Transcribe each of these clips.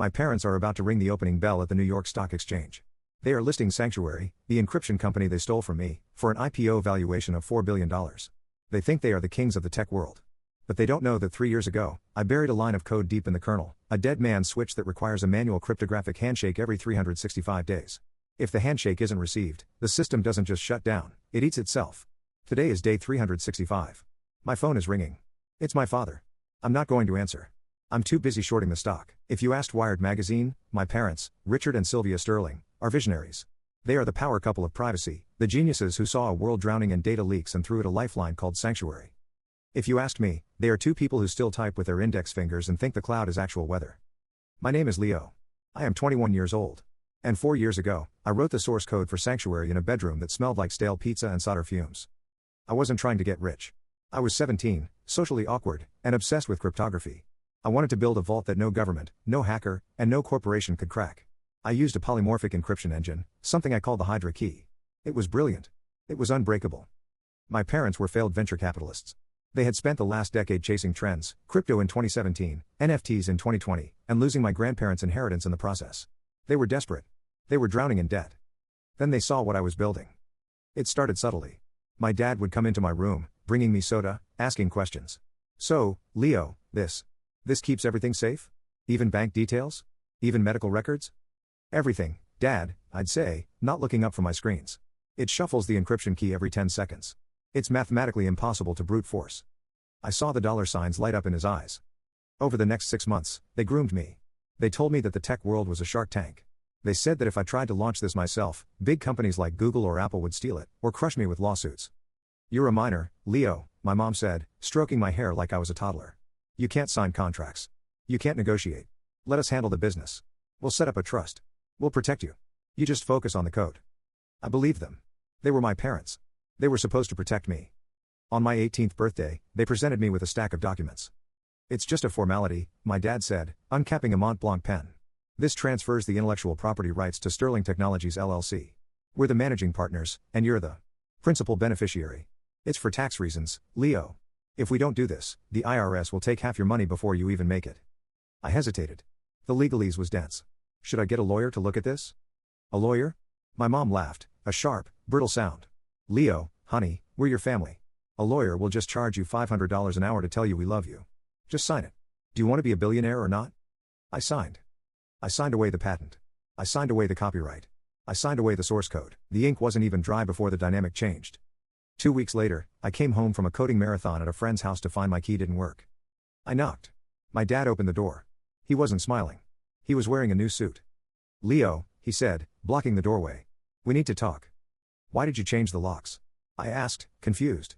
My parents are about to ring the opening bell at the New York Stock Exchange. They are listing Sanctuary, the encryption company they stole from me, for an IPO valuation of $4 billion. They think they are the kings of the tech world. But they don't know that 3 years ago, I buried a line of code deep in the kernel, a dead man's switch that requires a manual cryptographic handshake every 365 days. If the handshake isn't received, the system doesn't just shut down, it eats itself. Today is day 365. My phone is ringing. It's my father. I'm not going to answer. I'm too busy shorting the stock. If you asked Wired magazine, my parents, Richard and Sylvia Sterling, are visionaries. They are the power couple of privacy, the geniuses who saw a world drowning in data leaks and threw it a lifeline called Sanctuary. If you asked me, they are two people who still type with their index fingers and think the cloud is actual weather. My name is Leo. I am 21 years old. And 4 years ago, I wrote the source code for Sanctuary in a bedroom that smelled like stale pizza and solder fumes. I wasn't trying to get rich. I was 17, socially awkward, and obsessed with cryptography. I wanted to build a vault that no government, no hacker, and no corporation could crack. I used a polymorphic encryption engine, something I called the Hydra key. It was brilliant. It was unbreakable. My parents were failed venture capitalists. They had spent the last decade chasing trends, crypto in 2017, NFTs in 2020, and losing my grandparents' inheritance in the process. They were desperate. They were drowning in debt. Then they saw what I was building. It started subtly. My dad would come into my room, bringing me soda, asking questions. So, Leo, this keeps everything safe? Even bank details? Even medical records? Everything, Dad, I'd say, not looking up from my screens. It shuffles the encryption key every 10 seconds. It's mathematically impossible to brute force. I saw the dollar signs light up in his eyes. Over the next 6 months, they groomed me. They told me that the tech world was a shark tank. They said that if I tried to launch this myself, big companies like Google or Apple would steal it, or crush me with lawsuits. You're a minor, Leo, my mom said, stroking my hair like I was a toddler. You can't sign contracts. You can't negotiate. Let us handle the business. We'll set up a trust. We'll protect you. You just focus on the code. I believed them. They were my parents. They were supposed to protect me. On my 18th birthday, they presented me with a stack of documents. It's just a formality, my dad said, uncapping a Mont Blanc pen. This transfers the intellectual property rights to Sterling Technologies LLC. We're the managing partners, and you're the principal beneficiary. It's for tax reasons, Leo. If we don't do this, the IRS will take half your money before you even make it. I hesitated. The legalese was dense. Should I get a lawyer to look at this? A lawyer? My mom laughed, a sharp, brittle sound. Leo, honey, we're your family. A lawyer will just charge you $500 an hour to tell you we love you. Just sign it. Do you want to be a billionaire or not? I signed. I signed away the patent. I signed away the copyright. I signed away the source code. The ink wasn't even dry before the dynamic changed. 2 weeks later, I came home from a coding marathon at a friend's house to find my key didn't work. I knocked. My dad opened the door. He wasn't smiling. He was wearing a new suit. Leo, he said, blocking the doorway. We need to talk. Why did you change the locks? I asked, confused.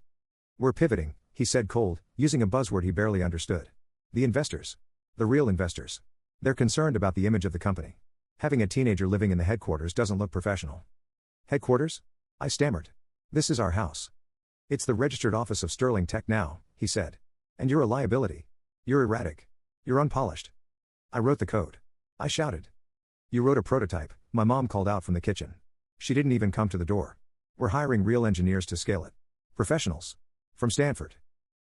We're pivoting, he said cold, using a buzzword he barely understood. The investors. The real investors. They're concerned about the image of the company. Having a teenager living in the headquarters doesn't look professional. Headquarters? I stammered. This is our house. It's the registered office of Sterling Tech now, he said. And you're a liability. You're erratic. You're unpolished. I wrote the code. I shouted. You wrote a prototype, my mom called out from the kitchen. She didn't even come to the door. We're hiring real engineers to scale it. Professionals. From Stanford.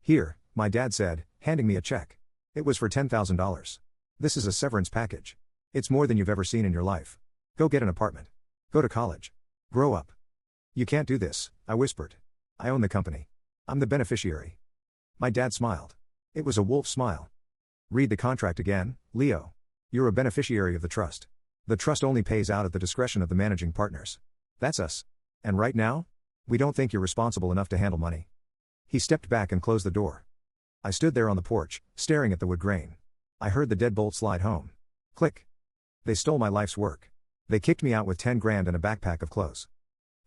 Here, my dad said, handing me a check. It was for $10,000. This is a severance package. It's more than you've ever seen in your life. Go get an apartment. Go to college. Grow up. You can't do this, I whispered. I own the company. I'm the beneficiary. My dad smiled. It was a wolf smile. Read the contract again, Leo. You're a beneficiary of the trust. The trust only pays out at the discretion of the managing partners. That's us. And right now? We don't think you're responsible enough to handle money. He stepped back and closed the door. I stood there on the porch, staring at the wood grain. I heard the deadbolt slide home. Click. They stole my life's work. They kicked me out with 10 grand and a backpack of clothes.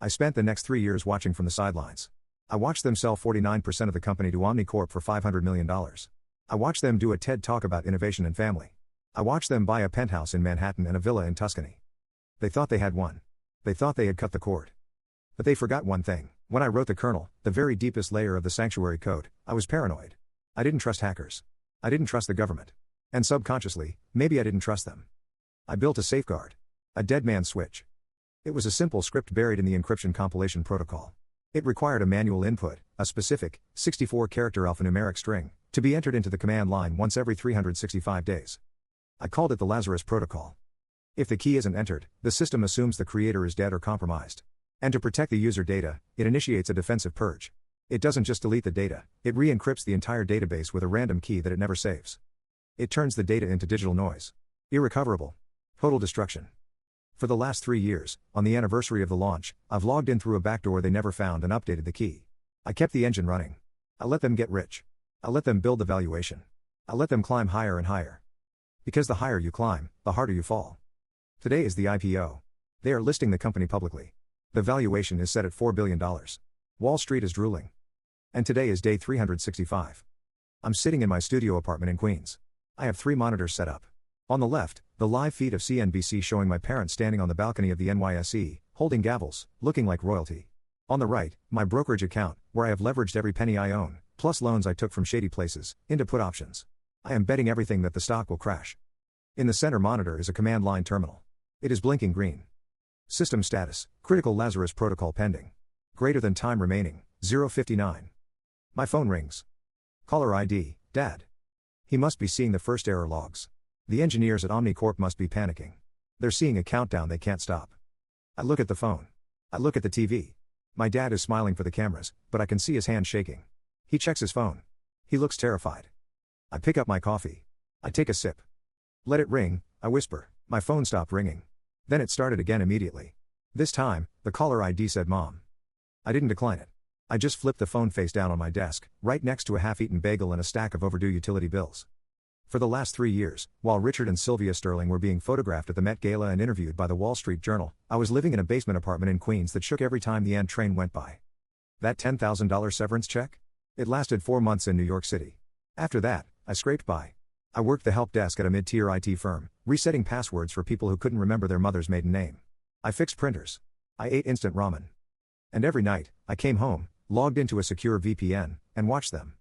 I spent the next 3 years watching from the sidelines. I watched them sell 49% of the company to Omnicorp for $500 million. I watched them do a TED Talk about innovation and family. I watched them buy a penthouse in Manhattan and a villa in Tuscany. They thought they had won. They thought they had cut the cord. But they forgot one thing. When I wrote the kernel, the very deepest layer of the Sanctuary code, I was paranoid. I didn't trust hackers. I didn't trust the government. And subconsciously, maybe I didn't trust them. I built a safeguard. A dead man's switch. It was a simple script buried in the encryption compilation protocol. It required a manual input, a specific, 64-character alphanumeric string, to be entered into the command line once every 365 days. I called it the Lazarus Protocol. If the key isn't entered, the system assumes the creator is dead or compromised. And to protect the user data, it initiates a defensive purge. It doesn't just delete the data, it re-encrypts the entire database with a random key that it never saves. It turns the data into digital noise. Irrecoverable. Total destruction. For the last 3 years, on the anniversary of the launch, I've logged in through a backdoor they never found and updated the key. I kept the engine running. I let them get rich. I let them build the valuation. I let them climb higher and higher. Because the higher you climb, the harder you fall. Today is the IPO. They are listing the company publicly. The valuation is set at $4 billion. Wall Street is drooling. And today is day 365. I'm sitting in my studio apartment in Queens. I have 3 monitors set up. On the left, the live feed of CNBC showing my parents standing on the balcony of the NYSE, holding gavels, looking like royalty. On the right, my brokerage account, where I have leveraged every penny I own, plus loans I took from shady places, into put options. I am betting everything that the stock will crash. In the center monitor is a command line terminal. It is blinking green. System status, critical Lazarus Protocol pending. Greater than time remaining, 0:59. My phone rings. Caller ID, Dad. He must be seeing the first error logs. The engineers at Omnicorp must be panicking. They're seeing a countdown they can't stop. I look at the phone. I look at the TV. My dad is smiling for the cameras, but I can see his hand shaking. He checks his phone. He looks terrified. I pick up my coffee. I take a sip. Let it ring, I whisper. My phone stopped ringing. Then it started again immediately. This time, the caller ID said Mom. I didn't decline it. I just flipped the phone face down on my desk, right next to a half-eaten bagel and a stack of overdue utility bills. For the last 3 years, while Richard and Sylvia Sterling were being photographed at the Met Gala and interviewed by the Wall Street Journal, I was living in a basement apartment in Queens that shook every time the Ant train went by. That $10,000 severance check? It lasted 4 months in New York City. After that, I scraped by. I worked the help desk at a mid-tier IT firm, resetting passwords for people who couldn't remember their mother's maiden name. I fixed printers. I ate instant ramen. And every night, I came home, logged into a secure VPN, and watched them.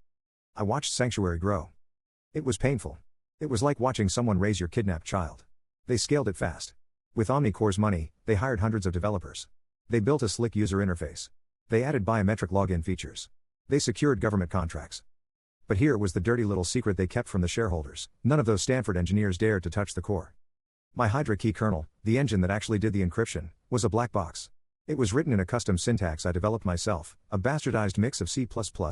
I watched Sanctuary grow. It was painful. It was like watching someone raise your kidnapped child. They scaled it fast. With Omnicore's money, they hired hundreds of developers. They built a slick user interface. They added biometric login features. They secured government contracts. But here was the dirty little secret they kept from the shareholders. None of those Stanford engineers dared to touch the core. My Hydra key kernel, the engine that actually did the encryption, was a black box. It was written in a custom syntax I developed myself, a bastardized mix of C++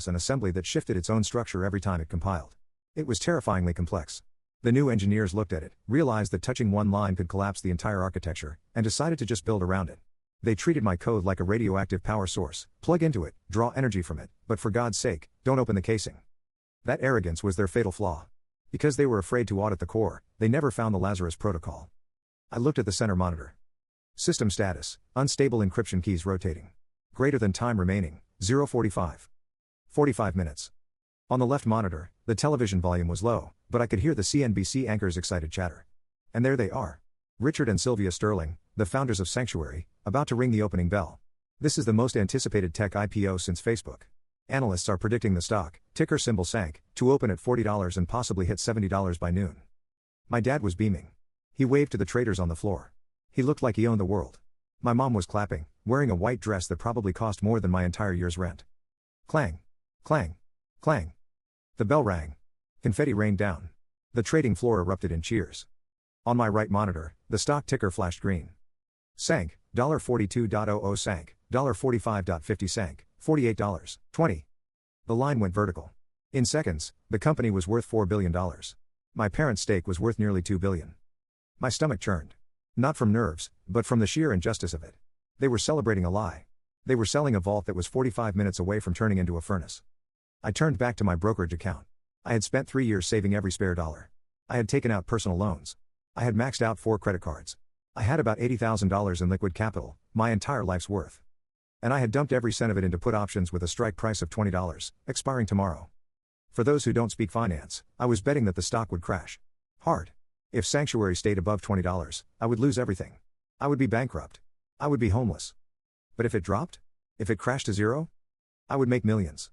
and assembly that shifted its own structure every time it compiled. It was terrifyingly complex. The new engineers looked at it, realized that touching one line could collapse the entire architecture, and decided to just build around it. They treated my code like a radioactive power source. Plug into it, draw energy from it, but for God's sake, don't open the casing. That arrogance was their fatal flaw. Because they were afraid to audit the core, they never found the Lazarus Protocol. I looked at the center monitor. System status, unstable encryption keys rotating. Greater than time remaining, 0:45. 45 minutes. On the left monitor, the television volume was low, but I could hear the CNBC anchor's excited chatter. And there they are. Richard and Sylvia Sterling, the founders of Sanctuary, about to ring the opening bell. This is the most anticipated tech IPO since Facebook. Analysts are predicting the stock, ticker symbol SANK, to open at $40 and possibly hit $70 by noon. My dad was beaming. He waved to the traders on the floor. He looked like he owned the world. My mom was clapping, wearing a white dress that probably cost more than my entire year's rent. Clang. Clang. Clang. The bell rang. Confetti rained down. The trading floor erupted in cheers. On my right monitor, the stock ticker flashed green. SANK, $42.00 SANK, $45.50 SANK, $48.20. The line went vertical. In seconds, the company was worth $4 billion. My parents' stake was worth nearly $2 billion. My stomach churned. Not from nerves, but from the sheer injustice of it. They were celebrating a lie. They were selling a vault that was 45 minutes away from turning into a furnace. I turned back to my brokerage account. I had spent 3 years saving every spare dollar. I had taken out personal loans. I had maxed out 4 credit cards. I had about $80,000 in liquid capital, my entire life's worth. And I had dumped every cent of it into put options with a strike price of $20, expiring tomorrow. For those who don't speak finance, I was betting that the stock would crash. Hard. If Sanctuary stayed above $20, I would lose everything. I would be bankrupt. I would be homeless. But if it dropped? If it crashed to zero? I would make millions.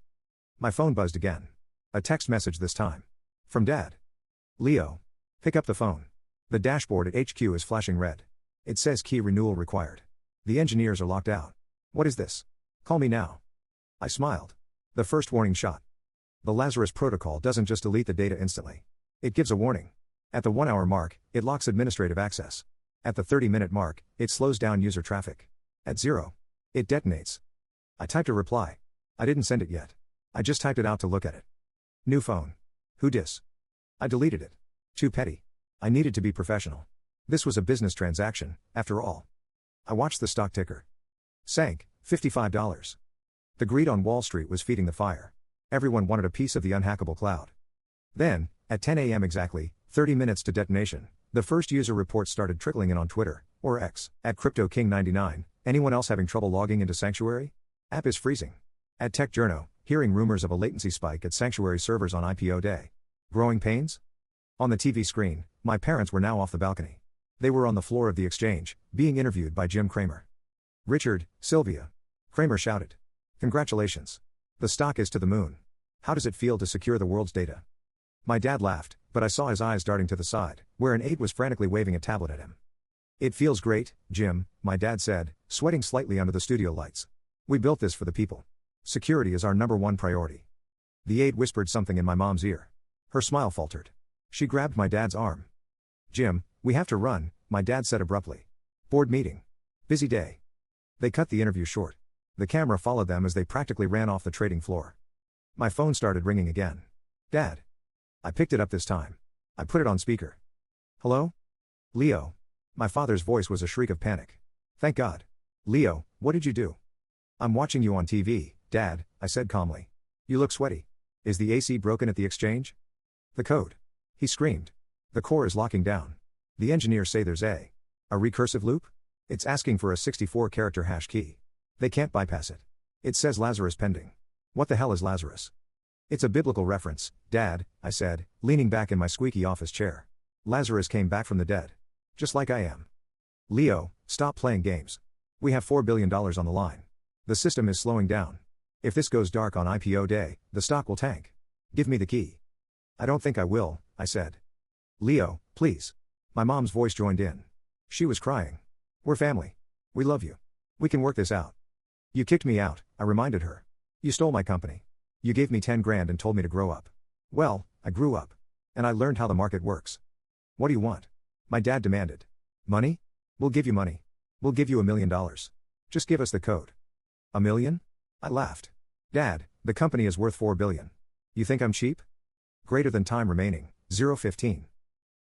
My phone buzzed again. A text message this time. From Dad. Leo. Pick up the phone. The dashboard at HQ is flashing red. It says key renewal required. The engineers are locked out. What is this? Call me now. I smiled. The first warning shot. The Lazarus Protocol doesn't just delete the data instantly. It gives a warning. At the 1-hour mark, it locks administrative access. At the 30-minute mark, it slows down user traffic. At 0, it detonates. I typed a reply. I didn't send it yet. I just typed it out to look at it. New phone. Who dis? I deleted it. Too petty. I needed to be professional. This was a business transaction, after all. I watched the stock ticker. Sank, $55. The greed on Wall Street was feeding the fire. Everyone wanted a piece of the unhackable cloud. Then, at 10 a.m. exactly, 30 minutes to detonation, the first user reports started trickling in on Twitter, or X, at CryptoKing99. Anyone else having trouble logging into Sanctuary? App is freezing. At TechJourno, hearing rumors of a latency spike at Sanctuary servers on IPO day. Growing pains? On the TV screen, my parents were now off the balcony. They were on the floor of the exchange, being interviewed by Jim Cramer. Richard, Sylvia. Cramer shouted. Congratulations. The stock is to the moon. How does it feel to secure the world's data? My dad laughed, but I saw his eyes darting to the side, where an aide was frantically waving a tablet at him. It feels great, Jim, my dad said, sweating slightly under the studio lights. We built this for the people. Security is our #1 priority. The aide whispered something in my mom's ear. Her smile faltered. She grabbed my dad's arm. Jim, we have to run, my dad said abruptly. Board meeting. Busy day. They cut the interview short. The camera followed them as they practically ran off the trading floor. My phone started ringing again. Dad. I picked it up this time. I put it on speaker. Hello? Leo. My father's voice was a shriek of panic. Thank God. Leo, what did you do? I'm watching you on TV, Dad, I said calmly. You look sweaty. Is the AC broken at the exchange? The code. He screamed. The core is locking down. The engineers say there's a recursive loop? It's asking for a 64-character hash key. They can't bypass it. It says Lazarus pending. What the hell is Lazarus? It's a biblical reference, Dad, I said, leaning back in my squeaky office chair. Lazarus came back from the dead. Just like I am. Leo, stop playing games. We have $4 billion on the line. The system is slowing down. If this goes dark on IPO day, the stock will tank. Give me the key. I don't think I will, I said. Leo, please. My mom's voice joined in. She was crying. We're family. We love you. We can work this out. You kicked me out, I reminded her. You stole my company. You gave me 10 grand and told me to grow up. Well, I grew up. And I learned how the market works. What do you want? My dad demanded. Money? We'll give you money. We'll give you $1 million. Just give us the code. $1 million? I laughed. Dad, the company is worth $4 billion. You think I'm cheap? Greater than time remaining, 0:15.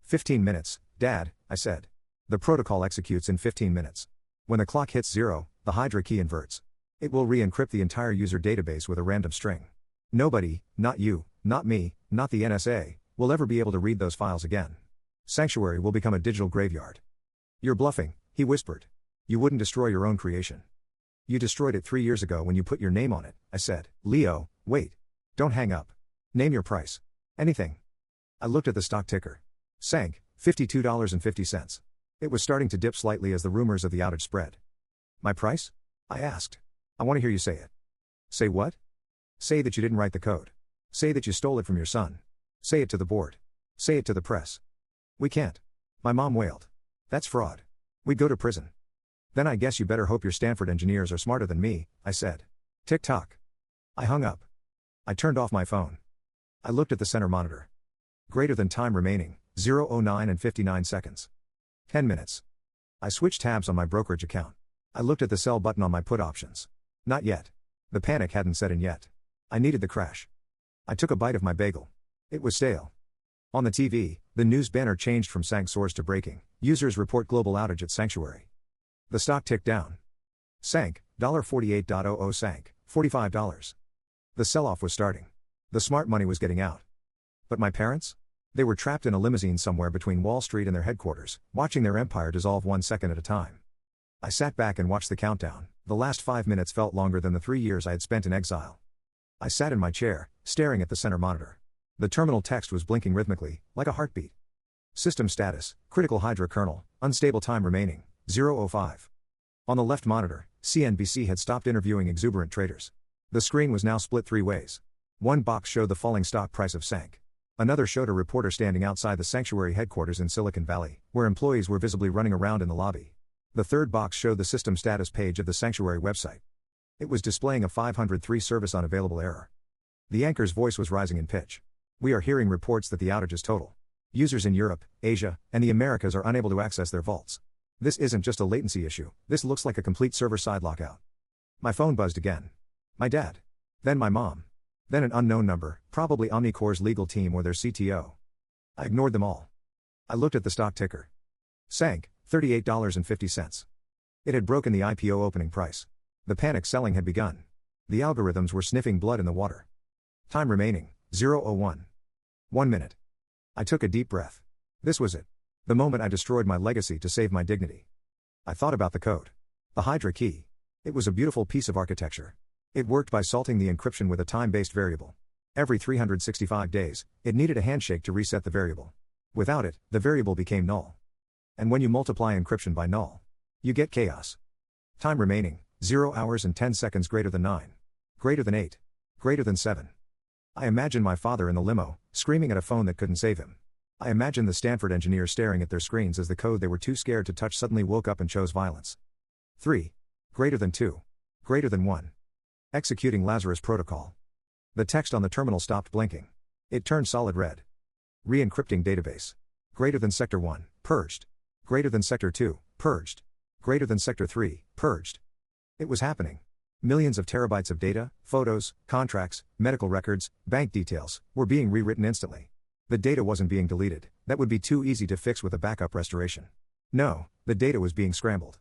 15 minutes, Dad, I said. The protocol executes in 15 minutes. When the clock hits 0, the Hydra key inverts. It will re-encrypt the entire user database with a random string. Nobody, not you, not me, not the NSA, will ever be able to read those files again. Sanctuary will become a digital graveyard. You're bluffing, he whispered. You wouldn't destroy your own creation. You destroyed it 3 years ago when you put your name on it, I said. Leo, wait. Don't hang up. Name your price. Anything. I looked at the stock ticker. Sank, $52.50. It was starting to dip slightly as the rumors of the outage spread. My price? I asked. I want to hear you say it. Say what? Say that you didn't write the code. Say that you stole it from your son. Say it to the board. Say it to the press. We can't. My mom wailed. That's fraud. We'd go to prison. Then I guess you better hope your Stanford engineers are smarter than me, I said. Tick-tock. I hung up. I turned off my phone. I looked at the center monitor. Greater than time remaining, 0:09 and 59 seconds. 10 minutes. I switched tabs on my brokerage account. I looked at the sell button on my put options. Not yet. The panic hadn't set in yet. I needed the crash. I took a bite of my bagel. It was stale. On the TV, the news banner changed from sank source to breaking. Users report global outage at Sanctuary. The stock ticked down. Sank, $48.00 sank, $45. The sell-off was starting. The smart money was getting out. But my parents? They were trapped in a limousine somewhere between Wall Street and their headquarters, watching their empire dissolve 1 second at a time. I sat back and watched the countdown. The last 5 minutes felt longer than the 3 years I had spent in exile. I sat in my chair, staring at the center monitor. The terminal text was blinking rhythmically, like a heartbeat. System status, critical Hydra kernel, unstable time remaining, 0:05. On the left monitor, CNBC had stopped interviewing exuberant traders. The screen was now split 3 ways. One box showed the falling stock price of Sank. Another showed a reporter standing outside the Sanctuary headquarters in Silicon Valley, where employees were visibly running around in the lobby. The third box showed the system status page of the Sanctuary website. It was displaying a 503 service unavailable error. The anchor's voice was rising in pitch. We are hearing reports that the outage is total. Users in Europe, Asia, and the Americas are unable to access their vaults. This isn't just a latency issue, this looks like a complete server-side lockout. My phone buzzed again. My dad. Then my mom. Then an unknown number, probably Omnicore's legal team or their CTO. I ignored them all. I looked at the stock ticker. Sank, $38.50. It had broken the IPO opening price. The panic selling had begun. The algorithms were sniffing blood in the water. Time remaining, 0:01. 1 minute. I took a deep breath. This was it. The moment I destroyed my legacy to save my dignity. I thought about the code. The Hydra key. It was a beautiful piece of architecture. It worked by salting the encryption with a time-based variable. Every 365 days, it needed a handshake to reset the variable. Without it, the variable became null. And when you multiply encryption by null, you get chaos. Time remaining, 0 hours and 10 seconds greater than 9. Greater than 8. Greater than 7. I imagined my father in the limo, screaming at a phone that couldn't save him. I imagined the Stanford engineers staring at their screens as the code they were too scared to touch suddenly woke up and chose violence. 3. Greater than 2. Greater than 1. Executing Lazarus Protocol. The text on the terminal stopped blinking. It turned solid red. Re-encrypting database. Greater than Sector 1, purged. Greater than Sector 2, purged. Greater than Sector 3, purged. It was happening. Millions of terabytes of data, photos, contracts, medical records, bank details, were being rewritten instantly. The data wasn't being deleted, that would be too easy to fix with a backup restoration. No, the data was being scrambled.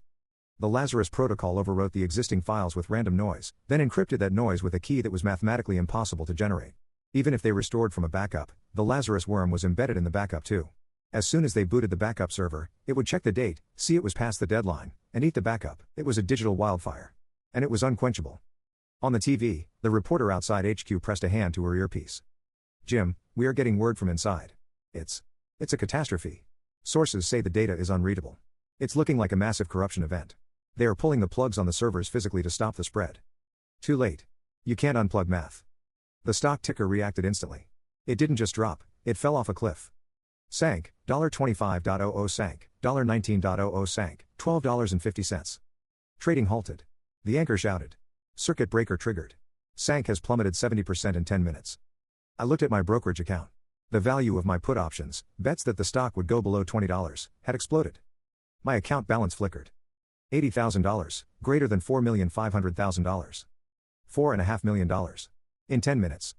The Lazarus Protocol overwrote the existing files with random noise, then encrypted that noise with a key that was mathematically impossible to generate. Even if they restored from a backup, the Lazarus worm was embedded in the backup too. As soon as they booted the backup server, it would check the date, see it was past the deadline, and eat the backup. It was a digital wildfire. And it was unquenchable. On the TV, the reporter outside HQ pressed a hand to her earpiece. Jim, we are getting word from inside. It's a catastrophe. Sources say the data is unreadable. It's looking like a massive corruption event. They are pulling the plugs on the servers physically to stop the spread. Too late. You can't unplug math. The stock ticker reacted instantly. It didn't just drop, it fell off a cliff. Sank, $25.00 sank, $19.00 sank, $12.50. Trading halted. The anchor shouted. Circuit breaker triggered. Sank has plummeted 70% in 10 minutes. I looked at my brokerage account. The value of my put options, bets that the stock would go below $20, had exploded. My account balance flickered. $80,000, greater than $4,500,000. $4.5 million. In 10 minutes.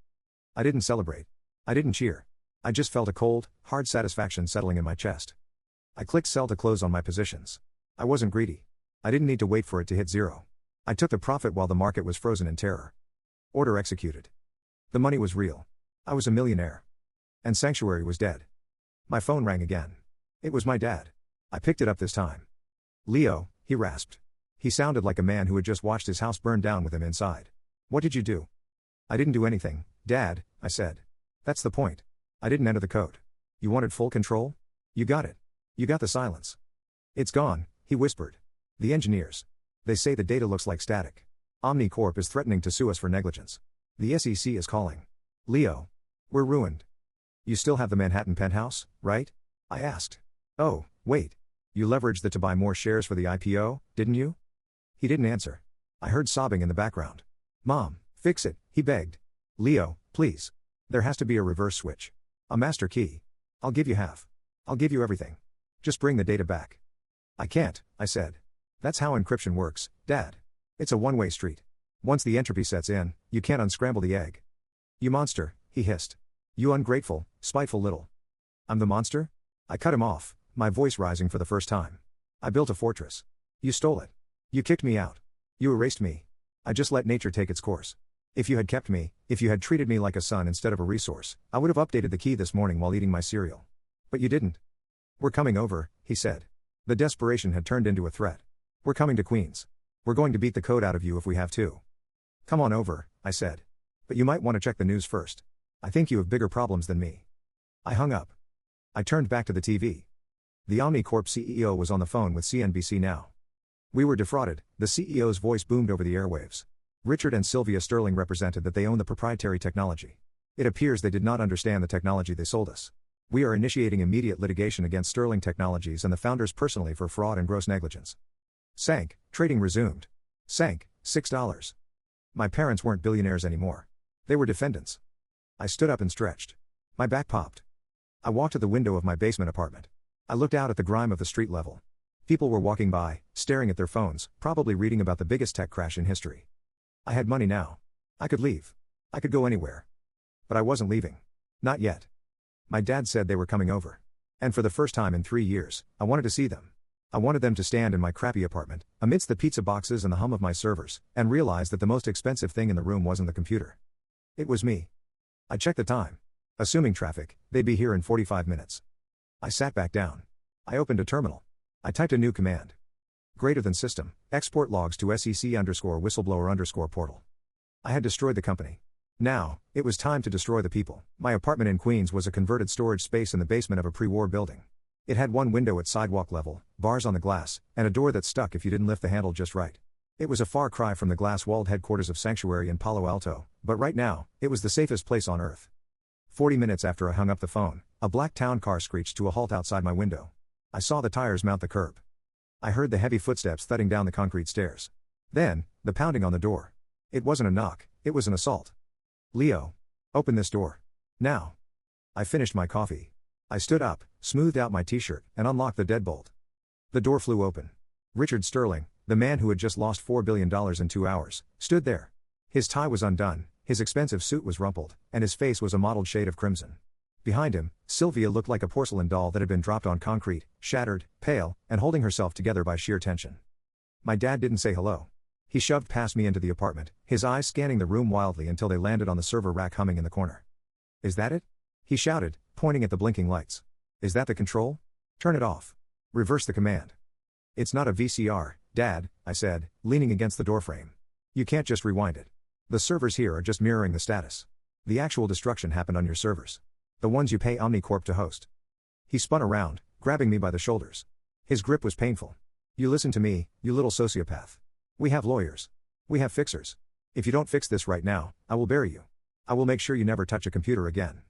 I didn't celebrate. I didn't cheer. I just felt a cold, hard satisfaction settling in my chest. I clicked sell to close on my positions. I wasn't greedy. I didn't need to wait for it to hit zero. I took the profit while the market was frozen in terror. Order executed. The money was real. I was a millionaire. And Sanctuary was dead. My phone rang again. It was my dad. I picked it up this time. Leo, he rasped. He sounded like a man who had just watched his house burn down with him inside. What did you do? I didn't do anything, Dad, I said. That's the point. I didn't enter the code. You wanted full control? You got it. You got the silence. It's gone, he whispered. The engineers. They say the data looks like static. Omnicorp is threatening to sue us for negligence. The SEC is calling. Leo. We're ruined. You still have the Manhattan penthouse, right? I asked. Oh, wait. You leveraged that to buy more shares for the IPO, didn't you? He didn't answer. I heard sobbing in the background. Mom, fix it, he begged. Leo, please. There has to be a reverse switch. A master key. I'll give you half. I'll give you everything. Just bring the data back. I can't, I said. That's how encryption works, Dad. It's a one-way street. Once the entropy sets in, you can't unscramble the egg. You monster, he hissed. You ungrateful, spiteful little. I'm the monster? I cut him off, my voice rising for the first time. I built a fortress. You stole it. You kicked me out. You erased me. I just let nature take its course. If you had kept me, if you had treated me like a son instead of a resource, I would have updated the key this morning while eating my cereal. But you didn't. We're coming over, he said. The desperation had turned into a threat. We're coming to Queens. We're going to beat the code out of you if we have to. Come on over, I said. But you might want to check the news first. I think you have bigger problems than me. I hung up. I turned back to the TV. The Omnicorp CEO was on the phone with CNBC Now. We were defrauded, the CEO's voice boomed over the airwaves. Richard and Sylvia Sterling represented that they own the proprietary technology. It appears they did not understand the technology they sold us. We are initiating immediate litigation against Sterling Technologies and the founders personally for fraud and gross negligence. Sank, trading resumed. Sank, $6. My parents weren't billionaires anymore. They were defendants. I stood up and stretched. My back popped. I walked to the window of my basement apartment. I looked out at the grime of the street level. People were walking by, staring at their phones, probably reading about the biggest tech crash in history. I had money now. I could leave. I could go anywhere. But I wasn't leaving. Not yet. My dad said they were coming over. And for the first time in 3 years, I wanted to see them. I wanted them to stand in my crappy apartment, amidst the pizza boxes and the hum of my servers, and realize that the most expensive thing in the room wasn't the computer. It was me. I checked the time. Assuming traffic, they'd be here in 45 minutes. I sat back down. I opened a terminal. I typed a new command. Greater than system, export logs to SEC_whistleblower_portal. I had destroyed the company. Now, it was time to destroy the people. My apartment in Queens was a converted storage space in the basement of a pre-war building. It had one window at sidewalk level, bars on the glass, and a door that stuck if you didn't lift the handle just right. It was a far cry from the glass-walled headquarters of Sanctuary in Palo Alto, but right now, it was the safest place on earth. 40 minutes after I hung up the phone, a black town car screeched to a halt outside my window. I saw the tires mount the curb. I heard the heavy footsteps thudding down the concrete stairs. Then, the pounding on the door. It wasn't a knock, it was an assault. Leo. Open this door. Now. I finished my coffee. I stood up, smoothed out my t-shirt, and unlocked the deadbolt. The door flew open. Richard Sterling, the man who had just lost $4 billion in 2 hours, stood there. His tie was undone, his expensive suit was rumpled, and his face was a mottled shade of crimson. Behind him, Sylvia looked like a porcelain doll that had been dropped on concrete, shattered, pale, and holding herself together by sheer tension. My dad didn't say hello. He shoved past me into the apartment, his eyes scanning the room wildly until they landed on the server rack humming in the corner. Is that it? He shouted, pointing at the blinking lights. Is that the control? Turn it off. Reverse the command. It's not a VCR, Dad, I said, leaning against the doorframe. You can't just rewind it. The servers here are just mirroring the status. The actual destruction happened on your servers. The ones you pay Omnicorp to host. He spun around, grabbing me by the shoulders. His grip was painful. You listen to me, you little sociopath. We have lawyers. We have fixers. If you don't fix this right now, I will bury you. I will make sure you never touch a computer again.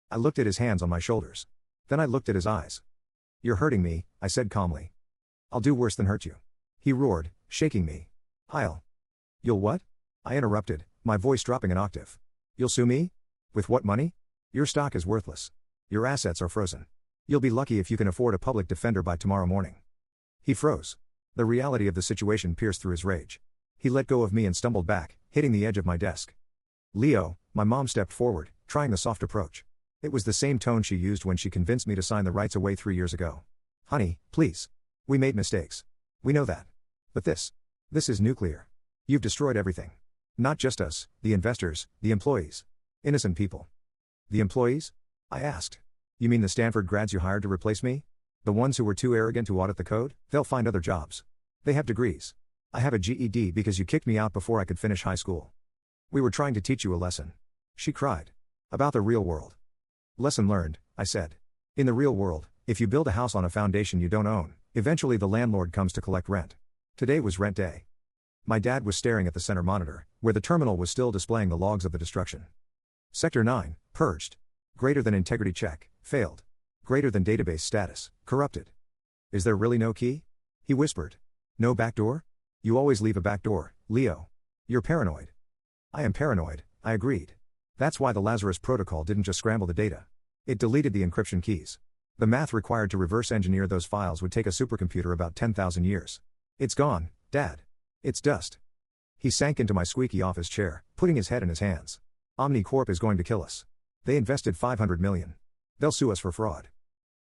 I looked at his hands on my shoulders. Then I looked at his eyes. You're hurting me, I said calmly. I'll do worse than hurt you. He roared, shaking me. You'll what? I interrupted, my voice dropping an octave. You'll sue me? With what money? Your stock is worthless. Your assets are frozen. You'll be lucky if you can afford a public defender by tomorrow morning. He froze. The reality of the situation pierced through his rage. He let go of me and stumbled back, hitting the edge of my desk. Leo, my mom stepped forward, trying the soft approach. It was the same tone she used when she convinced me to sign the rights away 3 years ago. Honey, please. We made mistakes. We know that. But this is nuclear. You've destroyed everything. Not just us, the investors, the employees. Innocent people. The employees? I asked. You mean the Stanford grads you hired to replace me? The ones who were too arrogant to audit the code? They'll find other jobs. They have degrees. I have a GED because you kicked me out before I could finish high school. We were trying to teach you a lesson. She cried. About the real world. Lesson learned, I said. In the real world, if you build a house on a foundation you don't own, eventually the landlord comes to collect rent. Today was rent day. My dad was staring at the center monitor, where the terminal was still displaying the logs of the destruction. Sector 9, purged. Greater than integrity check, failed. Greater than database status, corrupted. Is there really no key? He whispered. No backdoor? You always leave a backdoor, Leo. You're paranoid. I am paranoid, I agreed. That's why the Lazarus Protocol didn't just scramble the data. It deleted the encryption keys. The math required to reverse engineer those files would take a supercomputer about 10,000 years. It's gone, Dad. It's dust. He sank into my squeaky office chair, putting his head in his hands. Omnicorp is going to kill us. They invested $500 million. They'll sue us for fraud.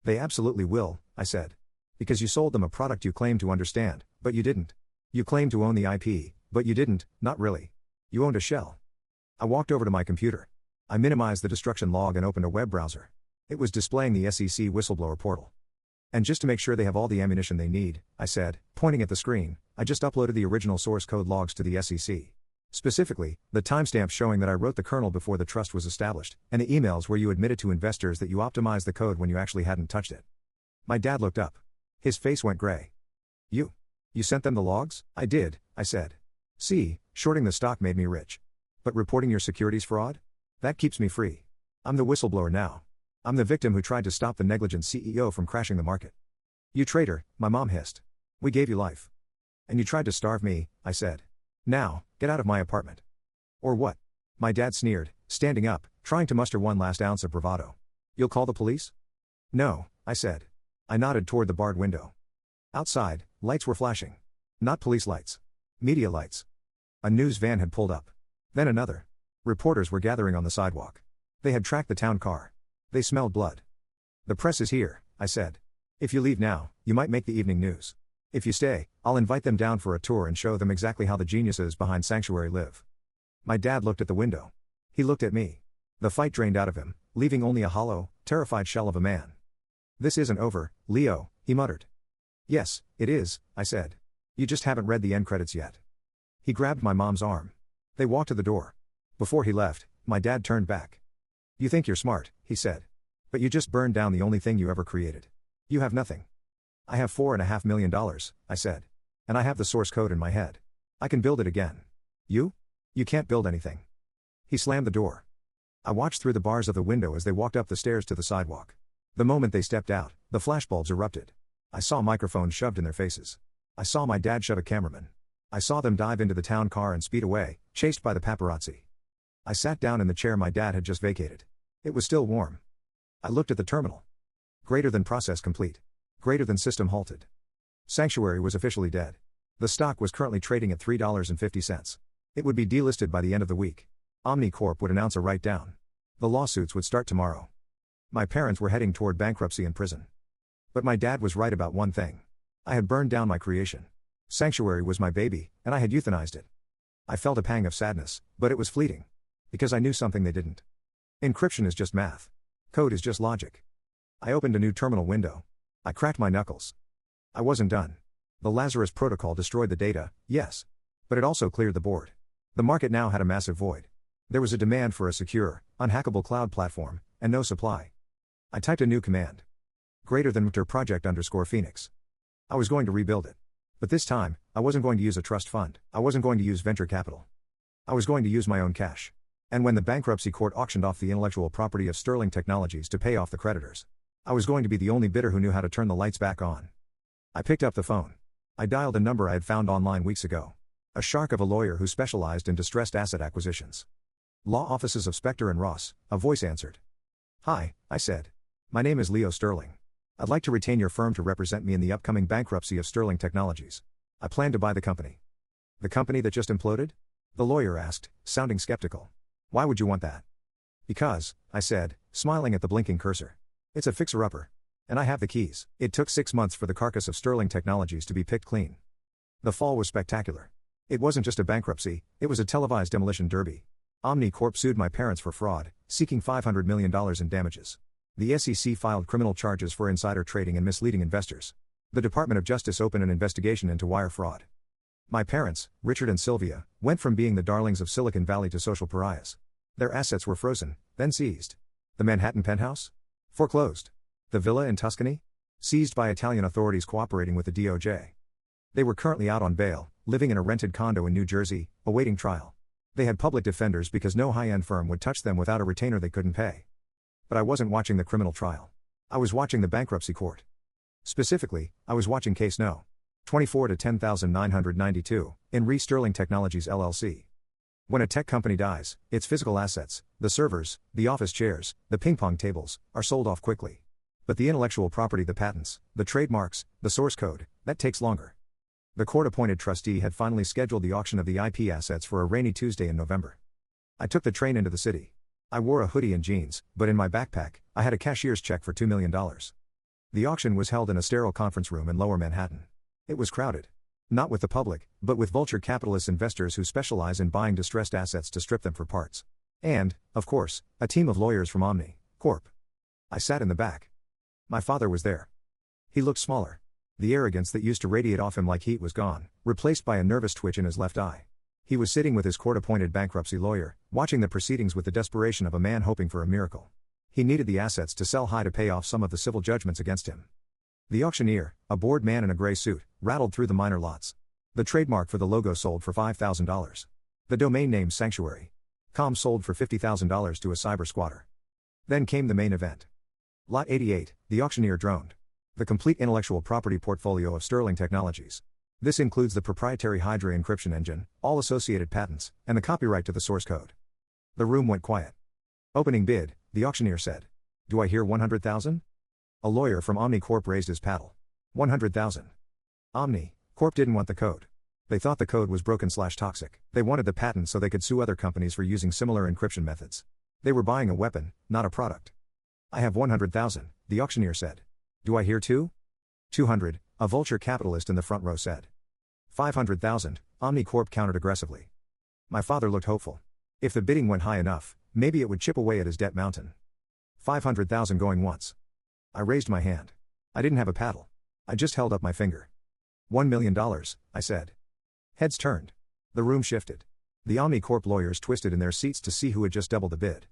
They absolutely will, I said. Because you sold them a product you claimed to understand, but you didn't. You claimed to own the IP, but you didn't, not really. You owned a shell. I walked over to my computer. I minimized the destruction log and opened a web browser. It was displaying the SEC whistleblower portal. And just to make sure they have all the ammunition they need, I said, pointing at the screen, I just uploaded the original source code logs to the SEC. Specifically, the timestamp showing that I wrote the kernel before the trust was established, and the emails where you admitted to investors that you optimized the code when you actually hadn't touched it. My dad looked up. His face went gray. You sent them the logs? I did, I said. See, shorting the stock made me rich. But reporting your securities fraud? That keeps me free. I'm the whistleblower now. I'm the victim who tried to stop the negligent CEO from crashing the market. You traitor, my mom hissed. We gave you life. And you tried to starve me, I said. Now, get out of my apartment. Or what? My dad sneered, standing up, trying to muster one last ounce of bravado. You'll call the police? No, I said. I nodded toward the barred window. Outside, lights were flashing. Not police lights. Media lights. A news van had pulled up. Then another. Reporters were gathering on the sidewalk. They had tracked the town car. They smelled blood. The press is here, I said. If you leave now, you might make the evening news. If you stay, I'll invite them down for a tour and show them exactly how the geniuses behind Sanctuary live. My dad looked at the window. He looked at me. The fight drained out of him, leaving only a hollow, terrified shell of a man. This isn't over, Leo, he muttered. Yes, it is, I said. You just haven't read the end credits yet. He grabbed my mom's arm. They walked to the door. Before he left, my dad turned back. You think you're smart, he said. But you just burned down the only thing you ever created. You have nothing. I have $4.5 million, I said. And I have the source code in my head. I can build it again. You? You can't build anything. He slammed the door. I watched through the bars of the window as they walked up the stairs to the sidewalk. The moment they stepped out, the flashbulbs erupted. I saw microphones shoved in their faces. I saw my dad shove a cameraman. I saw them dive into the town car and speed away, chased by the paparazzi. I sat down in the chair my dad had just vacated. It was still warm. I looked at the terminal. Greater than process complete. Greater than system halted. Sanctuary was officially dead. The stock was currently trading at $3.50. It would be delisted by the end of the week. Omni Corp would announce a write-down. The lawsuits would start tomorrow. My parents were heading toward bankruptcy and prison. But my dad was right about one thing. I had burned down my creation. Sanctuary was my baby, and I had euthanized it. I felt a pang of sadness, but it was fleeting. Because I knew something they didn't. Encryption is just math. Code is just logic. I opened a new terminal window. I cracked my knuckles. I wasn't done. The Lazarus Protocol destroyed the data, yes. But it also cleared the board. The market now had a massive void. There was a demand for a secure, unhackable cloud platform, and no supply. I typed a new command. Greater than project_Phoenix. I was going to rebuild it. But this time, I wasn't going to use a trust fund. I wasn't going to use venture capital. I was going to use my own cash. And when the bankruptcy court auctioned off the intellectual property of Sterling Technologies to pay off the creditors, I was going to be the only bidder who knew how to turn the lights back on. I picked up the phone. I dialed a number I had found online weeks ago. A shark of a lawyer who specialized in distressed asset acquisitions. Law offices of Spector and Ross, a voice answered. Hi, I said. My name is Leo Sterling. I'd like to retain your firm to represent me in the upcoming bankruptcy of Sterling Technologies. I plan to buy the company. The company that just imploded? The lawyer asked, sounding skeptical. Why would you want that? Because, I said, smiling at the blinking cursor. It's a fixer-upper. And I have the keys. It took 6 months for the carcass of Sterling Technologies to be picked clean. The fall was spectacular. It wasn't just a bankruptcy, it was a televised demolition derby. Omni Corp sued my parents for fraud, seeking $500 million in damages. The SEC filed criminal charges for insider trading and misleading investors. The Department of Justice opened an investigation into wire fraud. My parents, Richard and Sylvia, went from being the darlings of Silicon Valley to social pariahs. Their assets were frozen, then seized. The Manhattan penthouse? Foreclosed. The villa in Tuscany? Seized by Italian authorities cooperating with the DOJ. They were currently out on bail, living in a rented condo in New Jersey, awaiting trial. They had public defenders because no high-end firm would touch them without a retainer they couldn't pay. But I wasn't watching the criminal trial. I was watching the bankruptcy court. Specifically, I was watching case No. 24 to 10,992, in Re Sterling Technologies LLC. When a tech company dies, its physical assets, the servers, the office chairs, the ping-pong tables, are sold off quickly. But the intellectual property, the patents, the trademarks, the source code, that takes longer. The court-appointed trustee had finally scheduled the auction of the IP assets for a rainy Tuesday in November. I took the train into the city. I wore a hoodie and jeans, but in my backpack, I had a cashier's check for $2 million. The auction was held in a sterile conference room in Lower Manhattan. It was crowded. Not with the public, but with vulture capitalist investors who specialize in buying distressed assets to strip them for parts. And, of course, a team of lawyers from Omni Corp. I sat in the back. My father was there. He looked smaller. The arrogance that used to radiate off him like heat was gone, replaced by a nervous twitch in his left eye. He was sitting with his court-appointed bankruptcy lawyer, watching the proceedings with the desperation of a man hoping for a miracle. He needed the assets to sell high to pay off some of the civil judgments against him. The auctioneer, a bored man in a gray suit, rattled through the minor lots. The trademark for the logo sold for $5,000. The domain name Sanctuary.com sold for $50,000 to a cyber squatter. Then came the main event. Lot 88, the auctioneer droned. The complete intellectual property portfolio of Sterling Technologies. This includes the proprietary Hydra encryption engine, all associated patents, and the copyright to the source code. The room went quiet. Opening bid, the auctioneer said. Do I hear 100,000? A lawyer from Omni Corp raised his paddle. 100,000. Omni Corp didn't want the code. They thought the code was broken/toxic. They wanted the patent so they could sue other companies for using similar encryption methods. They were buying a weapon, not a product. I have 100,000, the auctioneer said. Do I hear two? 200, a vulture capitalist in the front row said. 500,000, Omni Corp countered aggressively. My father looked hopeful. If the bidding went high enough, maybe it would chip away at his debt mountain. 500,000 going once. I raised my hand. I didn't have a paddle. I just held up my finger. $1 million, I said. Heads turned. The room shifted. The Omni Corp lawyers twisted in their seats to see who had just doubled the bid.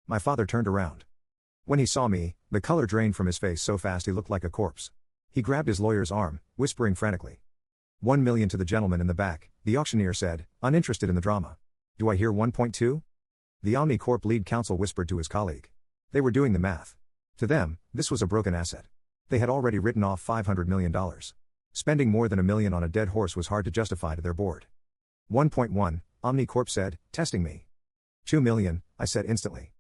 My father turned around. When he saw me, the color drained from his face so fast he looked like a corpse. He grabbed his lawyer's arm, whispering frantically. 1 million to the gentleman in the back, the auctioneer said, uninterested in the drama. Do I hear 1.2? The Omni Corp lead counsel whispered to his colleague. They were doing the math. To them, this was a broken asset. They had already written off $500 million. Spending more than $1 million on a dead horse was hard to justify to their board. 1.1, Omni Corp said, testing me. 2 million, I said instantly.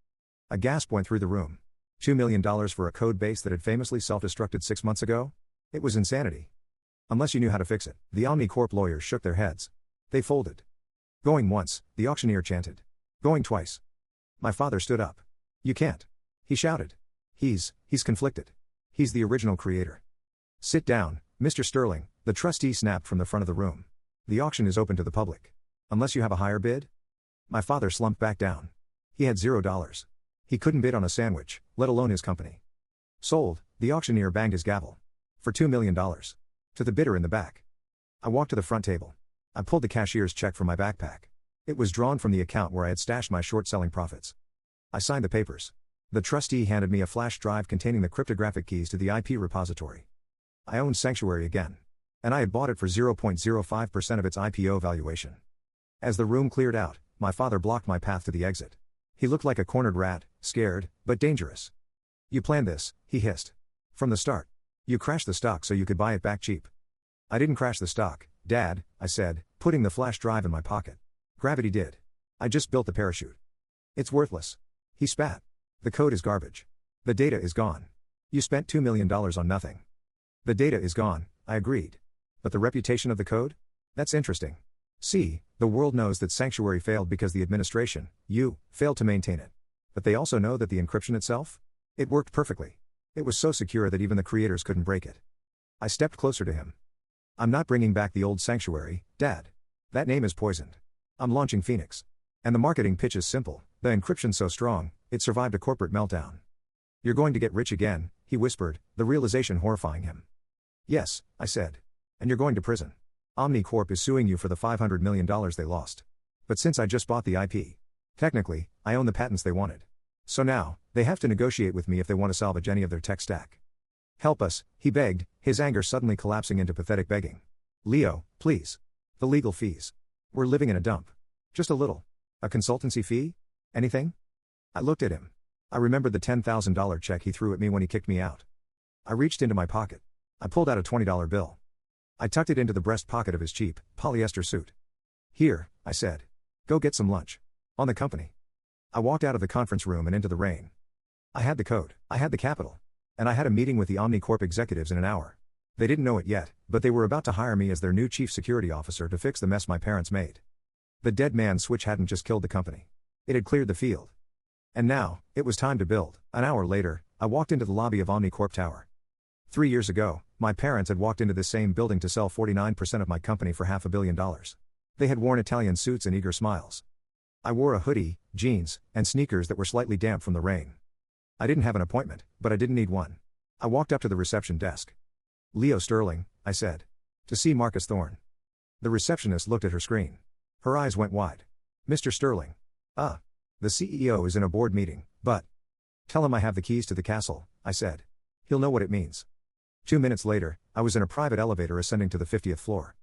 A gasp went through the room. $2 million for a code base that had famously self-destructed 6 months ago? It was insanity. Unless you knew how to fix it, the Omni Corp lawyers shook their heads. They folded. Going once, the auctioneer chanted. Going twice. My father stood up. You can't. He shouted. He's conflicted. He's the original creator. Sit down, Mr. Sterling, the trustee snapped from the front of the room. The auction is open to the public. Unless you have a higher bid? My father slumped back down. He had $0. He couldn't bid on a sandwich, let alone his company. Sold, the auctioneer banged his gavel. For $2 million. To the bidder in the back. I walked to the front table. I pulled the cashier's check from my backpack. It was drawn from the account where I had stashed my short-selling profits. I signed the papers. The trustee handed me a flash drive containing the cryptographic keys to the IP repository. I owned Sanctuary again. And I had bought it for 0.05% of its IPO valuation. As the room cleared out, my father blocked my path to the exit. He looked like a cornered rat, scared, but dangerous. You planned this, he hissed. From the start. You crashed the stock so you could buy it back cheap. I didn't crash the stock, Dad, I said, putting the flash drive in my pocket. Gravity did. I just built the parachute. It's worthless. He spat. The code is garbage. The data is gone. You spent $2 million on nothing. The data is gone, I agreed. But the reputation of the code? That's interesting. See, the world knows that Sanctuary failed because the administration, you, failed to maintain it. But they also know that the encryption itself? It worked perfectly. It was so secure that even the creators couldn't break it. I stepped closer to him. I'm not bringing back the old Sanctuary, Dad. That name is poisoned. I'm launching Phoenix. And the marketing pitch is simple, the encryption's so strong, it survived a corporate meltdown. You're going to get rich again, he whispered, the realization horrifying him. Yes, I said. And you're going to prison. Omni Corp is suing you for the $500 million they lost. But since I just bought the IP, technically, I own the patents they wanted. So now, they have to negotiate with me if they want to salvage any of their tech stack. Help us, he begged, his anger suddenly collapsing into pathetic begging. Leo, please. The legal fees. We're living in a dump. Just a little. A consultancy fee? Anything? I looked at him. I remembered the $10,000 check he threw at me when he kicked me out. I reached into my pocket. I pulled out a $20 bill. I tucked it into the breast pocket of his cheap, polyester suit. Here, I said. Go get some lunch. On the company. I walked out of the conference room and into the rain. I had the code, I had the capital. And I had a meeting with the Omni Corp executives in an hour. They didn't know it yet, but they were about to hire me as their new chief security officer to fix the mess my parents made. The dead man switch hadn't just killed the company. It had cleared the field. And now, it was time to build. An hour later, I walked into the lobby of Omni Corp Tower. 3 years ago, my parents had walked into this same building to sell 49% of my company for $500 million. They had worn Italian suits and eager smiles. I wore a hoodie, jeans, and sneakers that were slightly damp from the rain. I didn't have an appointment, but I didn't need one. I walked up to the reception desk. Leo Sterling, I said. To see Marcus Thorne. The receptionist looked at her screen. Her eyes went wide. Mr. Sterling. The CEO is in a board meeting, but. Tell him I have the keys to the castle, I said. He'll know what it means. 2 minutes later, I was in a private elevator ascending to the 50th floor.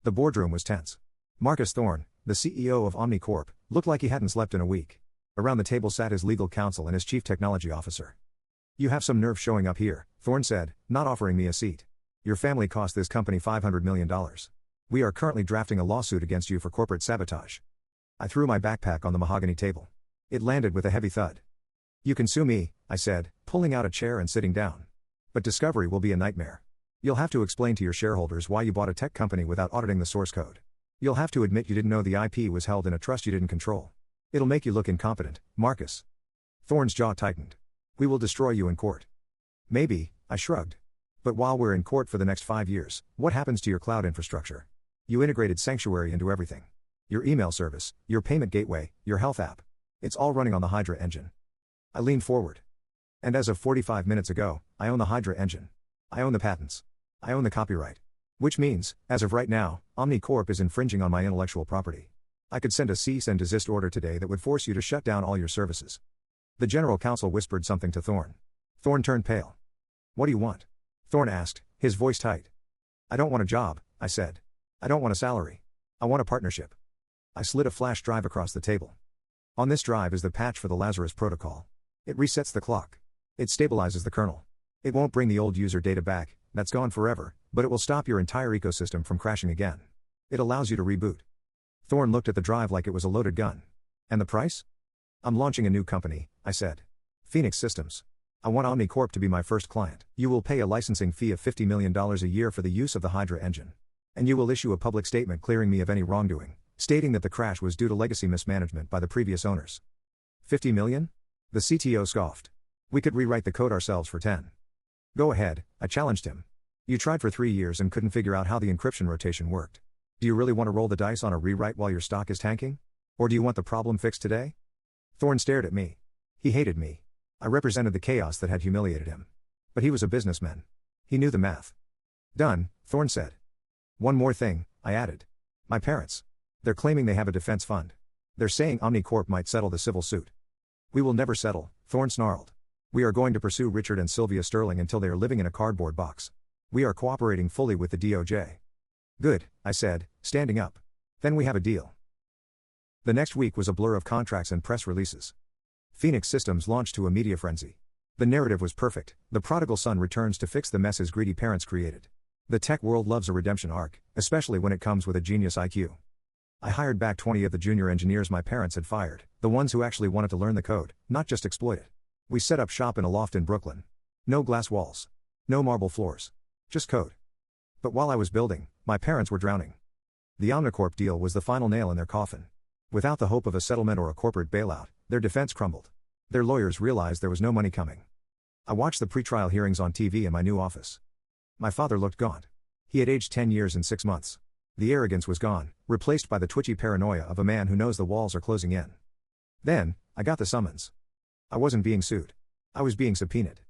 The boardroom was tense. Marcus Thorne, the CEO of Omni Corp, looked like he hadn't slept in a week. Around the table sat his legal counsel and his chief technology officer. You have some nerve showing up here, Thorne said, not offering me a seat. Your family cost this company $500 million. We are currently drafting a lawsuit against you for corporate sabotage. I threw my backpack on the mahogany table. It landed with a heavy thud. You can sue me, I said, pulling out a chair and sitting down. But discovery will be a nightmare. You'll have to explain to your shareholders why you bought a tech company without auditing the source code. You'll have to admit you didn't know the IP was held in a trust you didn't control. It'll make you look incompetent, Marcus. Thorne's jaw tightened. We will destroy you in court. Maybe, I shrugged. But while we're in court for the next 5 years, what happens to your cloud infrastructure? You integrated Sanctuary into everything. Your email service, your payment gateway, your health app. It's all running on the Hydra engine. I leaned forward. And as of 45 minutes ago, I own the Hydra engine. I own the patents. I own the copyright. Which means, as of right now, OmniCorp is infringing on my intellectual property. I could send a cease and desist order today that would force you to shut down all your services. The general counsel whispered something to Thorne. Thorne turned pale. What do you want? Thorne asked, his voice tight. I don't want a job, I said. I don't want a salary. I want a partnership. I slid a flash drive across the table. On this drive is the patch for the Lazarus Protocol. It resets the clock. It stabilizes the kernel. It won't bring the old user data back, that's gone forever, but it will stop your entire ecosystem from crashing again. It allows you to reboot. Thorne looked at the drive like it was a loaded gun. And the price? I'm launching a new company, I said. Phoenix Systems. I want OmniCorp to be my first client. You will pay a licensing fee of $50 million a year for the use of the Hydra engine. And you will issue a public statement clearing me of any wrongdoing, stating that the crash was due to legacy mismanagement by the previous owners. 50 million? The CTO scoffed. We could rewrite the code ourselves for 10. Go ahead, I challenged him. You tried for 3 years and couldn't figure out how the encryption rotation worked. Do you really want to roll the dice on a rewrite while your stock is tanking? Or do you want the problem fixed today? Thorne stared at me. He hated me. I represented the chaos that had humiliated him. But he was a businessman. He knew the math. Done, Thorne said. One more thing, I added. My parents. They're claiming they have a defense fund. They're saying OmniCorp might settle the civil suit. We will never settle, Thorne snarled. We are going to pursue Richard and Sylvia Sterling until they are living in a cardboard box. We are cooperating fully with the DOJ. Good, I said, standing up. Then we have a deal. The next week was a blur of contracts and press releases. Phoenix Systems launched to a media frenzy. The narrative was perfect. The prodigal son returns to fix the mess his greedy parents created. The tech world loves a redemption arc, especially when it comes with a genius IQ. I hired back 20 of the junior engineers my parents had fired, the ones who actually wanted to learn the code, not just exploit it. We set up shop in a loft in Brooklyn. No glass walls. No marble floors. Just code. But while I was building, my parents were drowning. The OmniCorp deal was the final nail in their coffin. Without the hope of a settlement or a corporate bailout, their defense crumbled. Their lawyers realized there was no money coming. I watched the pretrial hearings on TV in my new office. My father looked gaunt. He had aged 10 years and 6 months. The arrogance was gone, replaced by the twitchy paranoia of a man who knows the walls are closing in. Then, I got the summons. I wasn't being sued. I was being subpoenaed.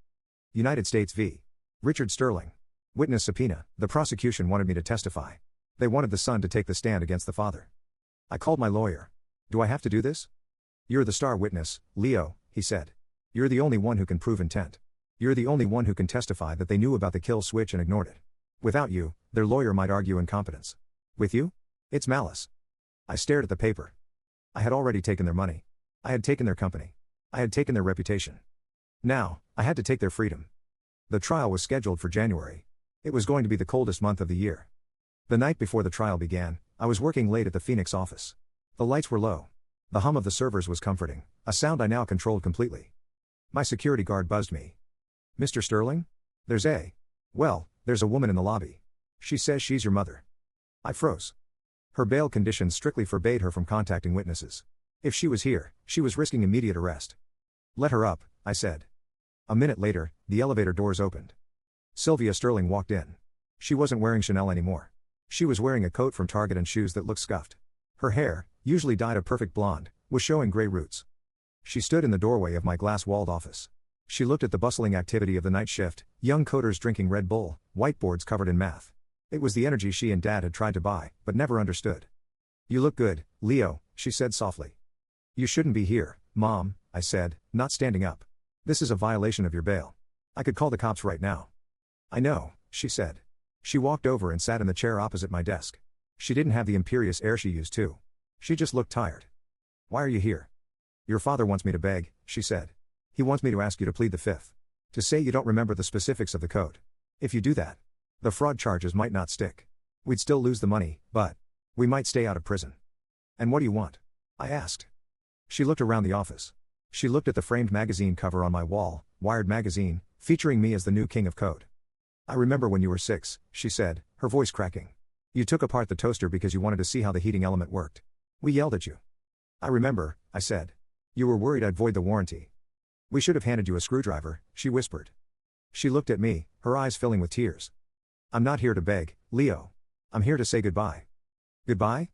United States v. Richard Sterling. Witness subpoena. The prosecution wanted me to testify. They wanted the son to take the stand against the father. I called my lawyer. Do I have to do this? You're the star witness, Leo, he said. You're the only one who can prove intent. You're the only one who can testify that they knew about the kill switch and ignored it. Without you, their lawyer might argue incompetence. With you? It's malice. I stared at the paper. I had already taken their money. I had taken their company. I had taken their reputation. Now, I had to take their freedom. The trial was scheduled for January. It was going to be the coldest month of the year. The night before the trial began, I was working late at the Phoenix office. The lights were low. The hum of the servers was comforting, a sound I now controlled completely. My security guard buzzed me. Mr. Sterling? There's a woman in the lobby. She says she's your mother. I froze. Her bail conditions strictly forbade her from contacting witnesses. If she was here, she was risking immediate arrest. Let her up, I said. A minute later, the elevator doors opened. Sylvia Sterling walked in. She wasn't wearing Chanel anymore. She was wearing a coat from Target and shoes that looked scuffed. Her hair, usually dyed a perfect blonde, was showing gray roots. She stood in the doorway of my glass-walled office. She looked at the bustling activity of the night shift, young coders drinking Red Bull, whiteboards covered in math. It was the energy she and Dad had tried to buy, but never understood. You look good, Leo, she said softly. You shouldn't be here, Mom, I said, not standing up. This is a violation of your bail. I could call the cops right now. I know, she said. She walked over and sat in the chair opposite my desk. She didn't have the imperious air she used to. She just looked tired. Why are you here? Your father wants me to beg, she said. He wants me to ask you to plead the fifth. To say you don't remember the specifics of the code. If you do that, the fraud charges might not stick. We'd still lose the money, but we might stay out of prison. And what do you want? I asked. She looked around the office. She looked at the framed magazine cover on my wall, Wired magazine, featuring me as the new king of code. I remember when you were 6, she said, her voice cracking. You took apart the toaster because you wanted to see how the heating element worked. We yelled at you. I remember, I said. You were worried I'd void the warranty. We should have handed you a screwdriver, she whispered. She looked at me, her eyes filling with tears. I'm not here to beg, Leo. I'm here to say goodbye. Goodbye?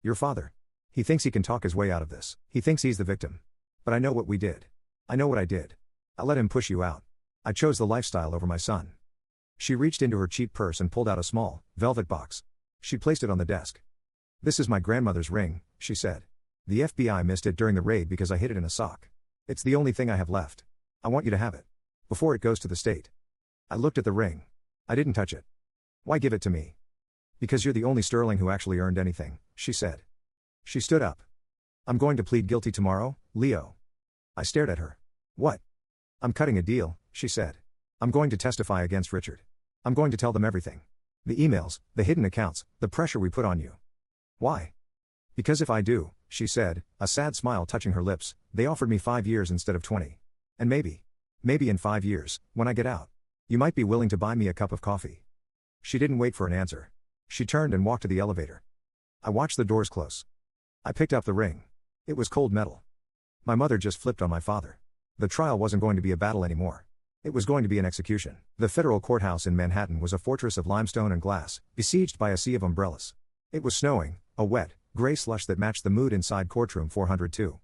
Your father. He thinks he can talk his way out of this. He thinks he's the victim. But I know what we did. I know what I did. I let him push you out. I chose the lifestyle over my son. She reached into her cheap purse and pulled out a small, velvet box. She placed it on the desk. This is my grandmother's ring, she said. The FBI missed it during the raid because I hid it in a sock. It's the only thing I have left. I want you to have it. Before it goes to the state. I looked at the ring. I didn't touch it. Why give it to me? Because you're the only sterling who actually earned anything, she said. She stood up. I'm going to plead guilty tomorrow, Leo. I stared at her. What? I'm cutting a deal, she said. I'm going to testify against Richard. I'm going to tell them everything. The emails, the hidden accounts, the pressure we put on you. Why? Because if I do, she said, a sad smile touching her lips, they offered me 5 years instead of 20. And maybe in 5 years, when I get out, you might be willing to buy me a cup of coffee. She didn't wait for an answer. She turned and walked to the elevator. I watched the doors close. I picked up the ring. It was cold metal. My mother just flipped on my father. The trial wasn't going to be a battle anymore. It was going to be an execution. The federal courthouse in Manhattan was a fortress of limestone and glass, besieged by a sea of umbrellas. It was snowing, a wet, gray slush that matched the mood inside courtroom 402.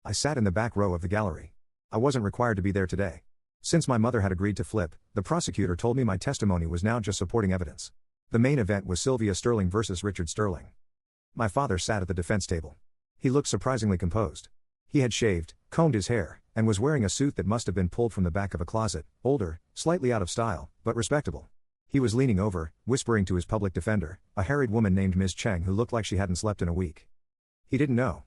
I sat in the back row of the gallery. I wasn't required to be there today. Since my mother had agreed to flip, the prosecutor told me my testimony was now just supporting evidence. The main event was Sylvia Sterling versus Richard Sterling. My father sat at the defense table. He looked surprisingly composed. He had shaved, combed his hair, and was wearing a suit that must have been pulled from the back of a closet, older, slightly out of style, but respectable. He was leaning over, whispering to his public defender, a harried woman named Ms. Cheng who looked like she hadn't slept in a week. He didn't know.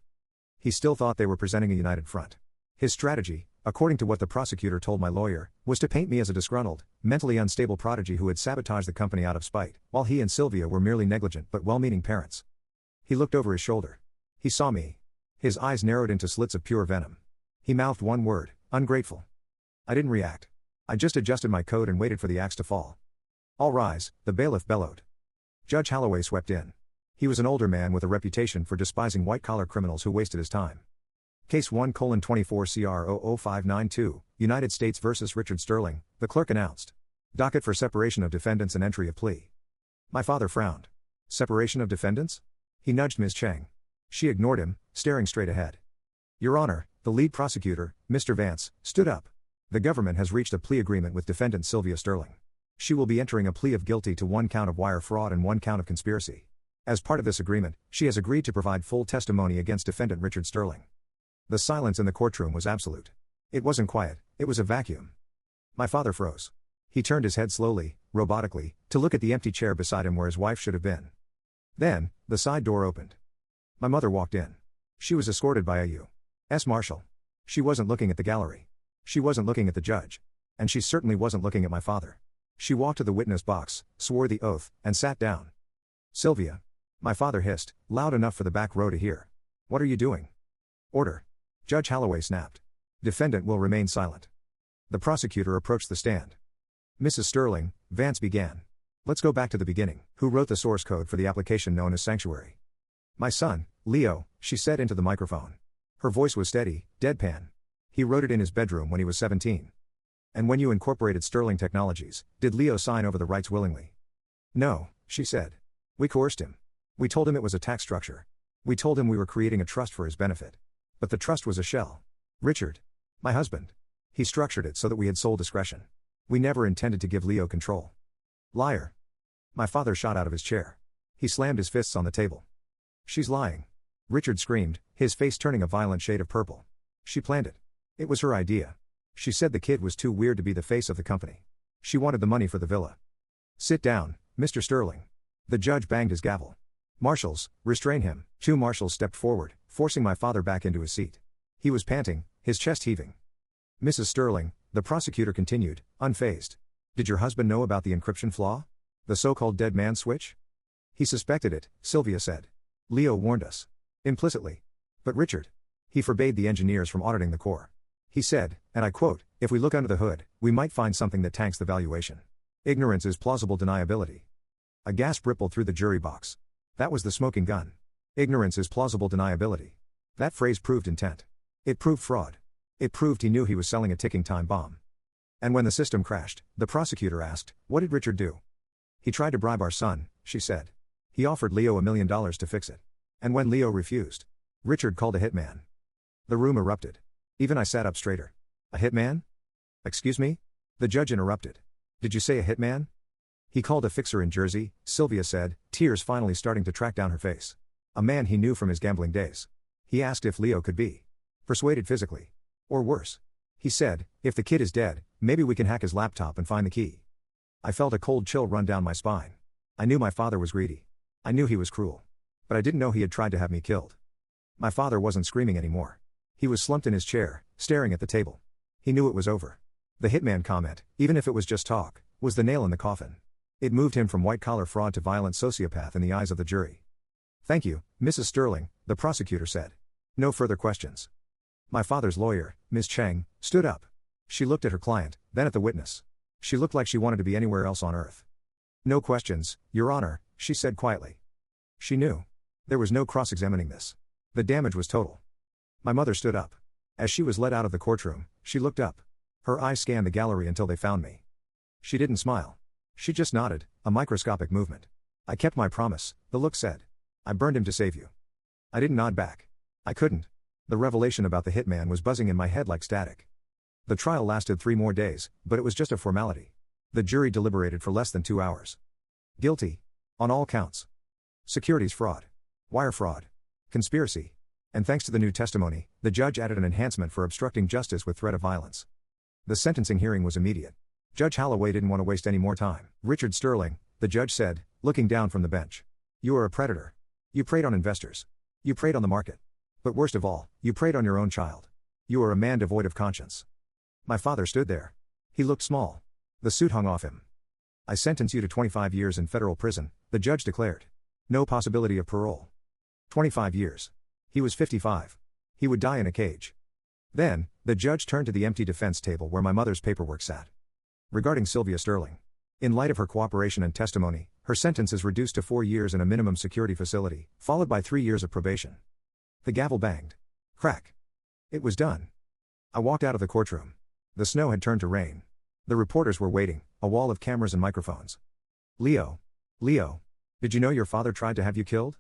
He still thought they were presenting a united front. His strategy, according to what the prosecutor told my lawyer, was to paint me as a disgruntled, mentally unstable prodigy who had sabotaged the company out of spite, while he and Sylvia were merely negligent but well-meaning parents. He looked over his shoulder. He saw me. His eyes narrowed into slits of pure venom. He mouthed one word, ungrateful. I didn't react. I just adjusted my coat and waited for the axe to fall. All rise, the bailiff bellowed. Judge Holloway swept in. He was an older man with a reputation for despising white-collar criminals who wasted his time. Case 1:24-CR00592, United States vs. Richard Sterling, the clerk announced. Docket for separation of defendants and entry of plea. My father frowned. Separation of defendants? He nudged Ms. Cheng. She ignored him, staring straight ahead. Your Honor, the lead prosecutor, Mr. Vance, stood up. The government has reached a plea agreement with defendant Sylvia Sterling. She will be entering a plea of guilty to 1 count of wire fraud and 1 count of conspiracy. As part of this agreement, she has agreed to provide full testimony against defendant Richard Sterling. The silence in the courtroom was absolute. It wasn't quiet, it was a vacuum. My father froze. He turned his head slowly, robotically, to look at the empty chair beside him where his wife should have been. Then, the side door opened. My mother walked in. She was escorted by a U.S. Marshal. She wasn't looking at the gallery. She wasn't looking at the judge. And she certainly wasn't looking at my father. She walked to the witness box, swore the oath, and sat down. Sylvia. My father hissed, loud enough for the back row to hear. What are you doing? Order. Judge Holloway snapped. Defendant will remain silent. The prosecutor approached the stand. Mrs. Sterling, Vance began. Let's go back to the beginning. Who wrote the source code for the application known as Sanctuary? My son, Leo, she said into the microphone. Her voice was steady, deadpan. He wrote it in his bedroom when he was 17. And when you incorporated Sterling Technologies, did Leo sign over the rights willingly? No, she said. We coerced him. We told him it was a tax structure. We told him we were creating a trust for his benefit. But the trust was a shell. Richard, my husband. He structured it so that we had sole discretion. We never intended to give Leo control. Liar. My father shot out of his chair. He slammed his fists on the table. She's lying. Richard screamed, his face turning a violent shade of purple. She planned it. It was her idea. She said the kid was too weird to be the face of the company. She wanted the money for the villa. Sit down, Mr. Sterling. The judge banged his gavel. Marshals, restrain him. 2 marshals stepped forward, forcing my father back into his seat. He was panting, his chest heaving. Mrs. Sterling, the prosecutor continued, unfazed. Did your husband know about the encryption flaw? The so-called dead man switch? He suspected it, Sylvia said. Leo warned us. Implicitly. But Richard. He forbade the engineers from auditing the core. He said, and I quote, "If we look under the hood, we might find something that tanks the valuation. Ignorance is plausible deniability." A gasp rippled through the jury box. That was the smoking gun. Ignorance is plausible deniability. That phrase proved intent. It proved fraud. It proved he knew he was selling a ticking time bomb. And when the system crashed, the prosecutor asked, "What did Richard do?" "He tried to bribe our son," she said. "He offered Leo $1 million to fix it. And when Leo refused, Richard called a hitman." The room erupted. Even I sat up straighter. "A hitman? Excuse me?" The judge interrupted. "Did you say a hitman?" "He called a fixer in Jersey," Sylvia said, tears finally starting to track down her face. "A man he knew from his gambling days. He asked if Leo could be persuaded physically. Or worse. He said, if the kid is dead, maybe we can hack his laptop and find the key." I felt a cold chill run down my spine. I knew my father was greedy. I knew he was cruel. But I didn't know he had tried to have me killed. My father wasn't screaming anymore. He was slumped in his chair, staring at the table. He knew it was over. The hitman comment, even if it was just talk, was the nail in the coffin. It moved him from white-collar fraud to violent sociopath in the eyes of the jury. "Thank you, Mrs. Sterling," the prosecutor said. "No further questions." My father's lawyer, Ms. Cheng, stood up. She looked at her client, then at the witness. She looked like she wanted to be anywhere else on earth. "No questions, Your Honor," she said quietly. She knew. There was no cross-examining this. The damage was total. My mother stood up. As she was led out of the courtroom, she looked up. Her eyes scanned the gallery until they found me. She didn't smile. She just nodded, a microscopic movement. "I kept my promise," the look said. "I burned him to save you." I didn't nod back. I couldn't. The revelation about the hitman was buzzing in my head like static. The trial lasted 3 more days, but it was just a formality. The jury deliberated for less than 2 hours. Guilty. On all counts. Securities fraud. Wire fraud. Conspiracy. And thanks to the new testimony, the judge added an enhancement for obstructing justice with threat of violence. The sentencing hearing was immediate. Judge Holloway didn't want to waste any more time. "Richard Sterling," the judge said, looking down from the bench. "You are a predator. You preyed on investors. You preyed on the market. But worst of all, you preyed on your own child. You are a man devoid of conscience." My father stood there. He looked small. The suit hung off him. "I sentence you to 25 years in federal prison," the judge declared. "No possibility of parole." 25 years. He was 55. He would die in a cage. Then, the judge turned to the empty defense table where my mother's paperwork sat. Regarding Sylvia Sterling. In light of her cooperation and testimony, her sentence is reduced to 4 years in a minimum security facility, followed by 3 years of probation. The gavel banged. Crack. It was done. I walked out of the courtroom. The snow had turned to rain. The reporters were waiting, a wall of cameras and microphones. Leo, did you know your father tried to have you killed?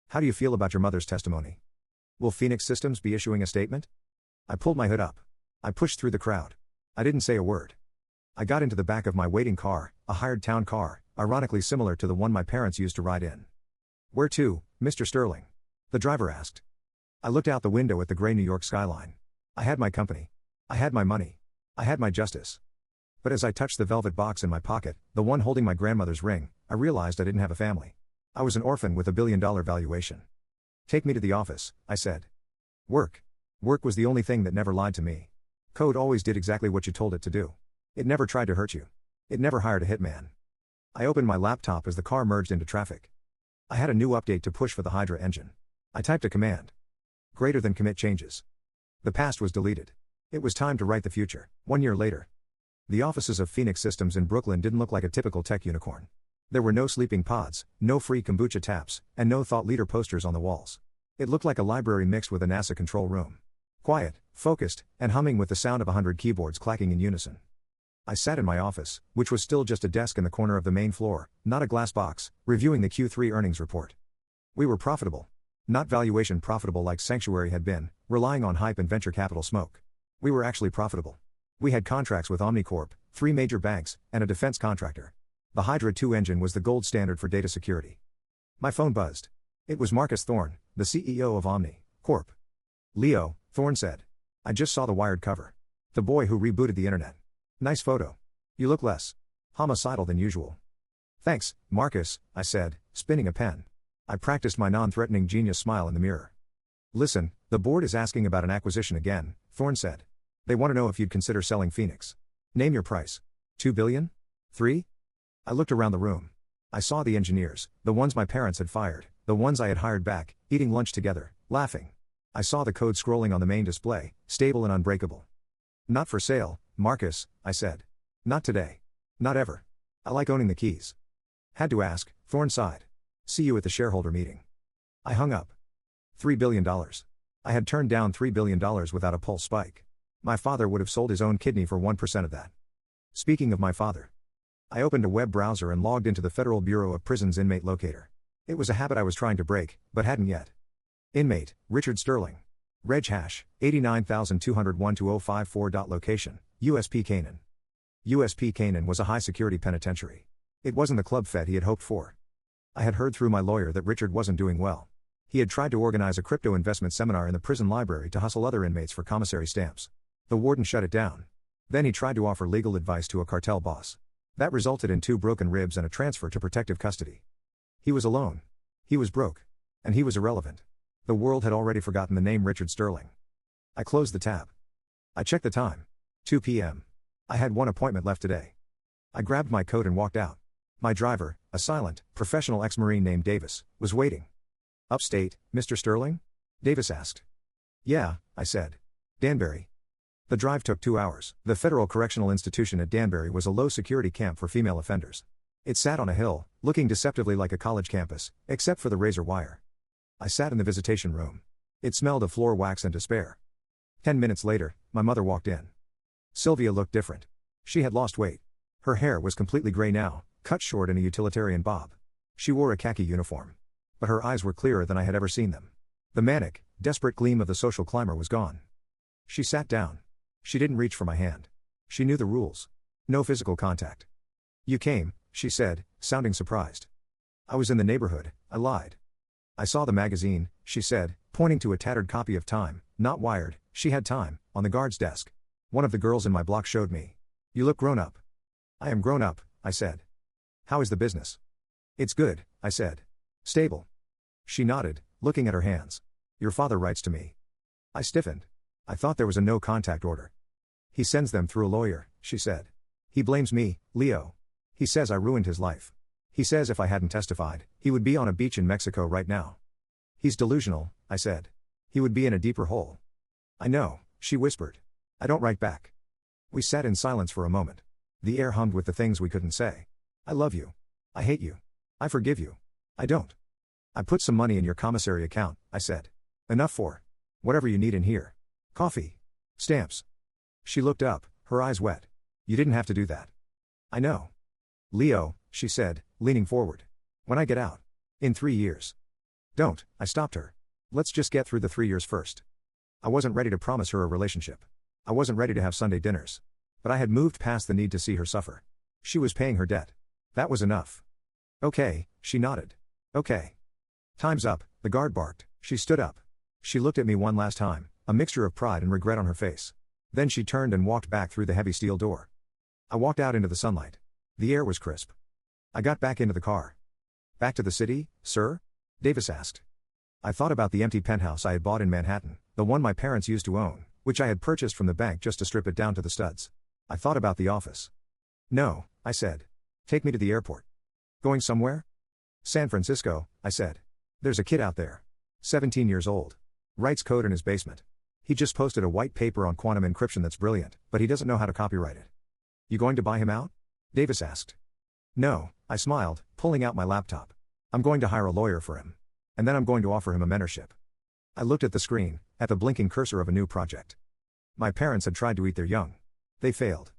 How do you feel about your mother's testimony? Will Phoenix Systems be issuing a statement?" I pulled my hood up. I pushed through the crowd. I didn't say a word. I got into the back of my waiting car, a hired town car, ironically similar to the one my parents used to ride in. "Where to, Mr. Sterling?" the driver asked. I looked out the window at the gray New York skyline. I had my company. I had my money. I had my justice. But as I touched the velvet box in my pocket, the one holding my grandmother's ring, I realized I didn't have a family. I was an orphan with $1 billion valuation. "Take me to the office," I said. Work. Work was the only thing that never lied to me. Code always did exactly what you told it to do. It never tried to hurt you. It never hired a hitman. I opened my laptop as the car merged into traffic. I had a new update to push for the Hydra engine. I typed a command. Greater than commit changes. The past was deleted. It was time to write the future. 1 year later. The offices of Phoenix Systems in Brooklyn didn't look like a typical tech unicorn. There were no sleeping pods, no free kombucha taps, and no thought leader posters on the walls. It looked like a library mixed with a NASA control room. Quiet, focused, and humming with the sound of 100 keyboards clacking in unison. I sat in my office, which was still just a desk in the corner of the main floor, not a glass box, reviewing the Q3 earnings report. We were profitable. Not valuation profitable like Sanctuary had been, relying on hype and venture capital smoke. We were actually profitable. We had contracts with Omnicorp, 3 major banks, and a defense contractor. The Hydra 2 engine was the gold standard for data security. My phone buzzed. It was Marcus Thorne, the CEO of Omnicorp. "Leo," Thorne said. "I just saw the Wired cover. The boy who rebooted the internet. Nice photo. You look less homicidal than usual." "Thanks, Marcus," I said, spinning a pen. I practiced my non-threatening genius smile in the mirror. "Listen, the board is asking about an acquisition again," Thorne said. "They want to know if you'd consider selling Phoenix. Name your price. 2 billion? 3? I looked around the room. I saw the engineers, the ones my parents had fired, the ones I had hired back, eating lunch together, laughing. I saw the code scrolling on the main display, stable and unbreakable. Not for sale, Marcus, I said. Not today. Not ever. I like owning the keys. Had to ask, Thorne sighed. See you at the shareholder meeting. I hung up. $3 billion. I had turned down $3 billion without a pulse spike. My father would have sold his own kidney for 1% of that. Speaking of my father, I opened a web browser and logged into the Federal Bureau of Prisons inmate locator. It was a habit I was trying to break, but hadn't yet. Inmate, Richard Sterling. Reg hash, 89,201-2054. Location, USP Canaan. USP Canaan was a high-security penitentiary. It wasn't the club fed he had hoped for. I had heard through my lawyer that Richard wasn't doing well. He had tried to organize a crypto investment seminar in the prison library to hustle other inmates for commissary stamps. The warden shut it down. Then he tried to offer legal advice to a cartel boss. That resulted in 2 broken ribs and a transfer to protective custody. He was alone. He was broke. And he was irrelevant. The world had already forgotten the name Richard Sterling. I closed the tab. I checked the time. 2 p.m. I had one appointment left today. I grabbed my coat and walked out. My driver, a silent, professional ex-Marine named Davis, was waiting. Upstate, Mr. Sterling? Davis asked. Yeah, I said. Danbury. The drive took 2 hours. The Federal Correctional Institution at Danbury was a low-security camp for female offenders. It sat on a hill, looking deceptively like a college campus, except for the razor wire. I sat in the visitation room. It smelled of floor wax and despair. 10 minutes later, my mother walked in. Sylvia looked different. She had lost weight. Her hair was completely gray now, cut short in a utilitarian bob. She wore a khaki uniform. But her eyes were clearer than I had ever seen them. The manic, desperate gleam of the social climber was gone. She sat down. She didn't reach for my hand. She knew the rules. No physical contact. You came, she said, sounding surprised. I was in the neighborhood, I lied. I saw the magazine, she said, pointing to a tattered copy of Time, not Wired, she had Time, on the guard's desk. One of the girls in my block showed me. You look grown up. I am grown up, I said. How is the business? It's good, I said. Stable. She nodded, looking at her hands. Your father writes to me. I stiffened. I thought there was a no-contact order. He sends them through a lawyer, she said. He blames me, Leo. He says I ruined his life. He says if I hadn't testified, he would be on a beach in Mexico right now. He's delusional, I said. He would be in a deeper hole. I know, she whispered. I don't write back. We sat in silence for a moment. The air hummed with the things we couldn't say. I love you. I hate you. I forgive you. I don't. I put some money in your commissary account, I said. Enough for whatever you need in here. Coffee. Stamps. She looked up, her eyes wet. You didn't have to do that. I know. Leo, she said, leaning forward. When I get out. In 3 years. Don't, I stopped her. Let's just get through the 3 years first. I wasn't ready to promise her a relationship. I wasn't ready to have Sunday dinners. But I had moved past the need to see her suffer. She was paying her debt. That was enough. Okay, she nodded. Okay. Time's up, the guard barked. She stood up. She looked at me one last time, a mixture of pride and regret on her face. Then she turned and walked back through the heavy steel door. I walked out into the sunlight. The air was crisp. I got back into the car. Back to the city, sir? Davis asked. I thought about the empty penthouse I had bought in Manhattan, the one my parents used to own, which I had purchased from the bank just to strip it down to the studs. I thought about the office. No, I said. Take me to the airport. Going somewhere? San Francisco, I said. There's a kid out there. 17 years old. Writes code in his basement. He just posted a white paper on quantum encryption that's brilliant, but he doesn't know how to copyright it. You going to buy him out? Davis asked. No, I smiled, pulling out my laptop. I'm going to hire a lawyer for him. And then I'm going to offer him a mentorship. I looked at the screen, at the blinking cursor of a new project. My parents had tried to eat their young. They failed.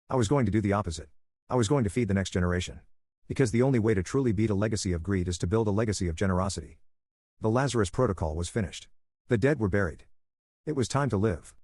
I was going to do the opposite. I was going to feed the next generation. Because the only way to truly beat a legacy of greed is to build a legacy of generosity. The Lazarus Protocol was finished. The dead were buried. It was time to live.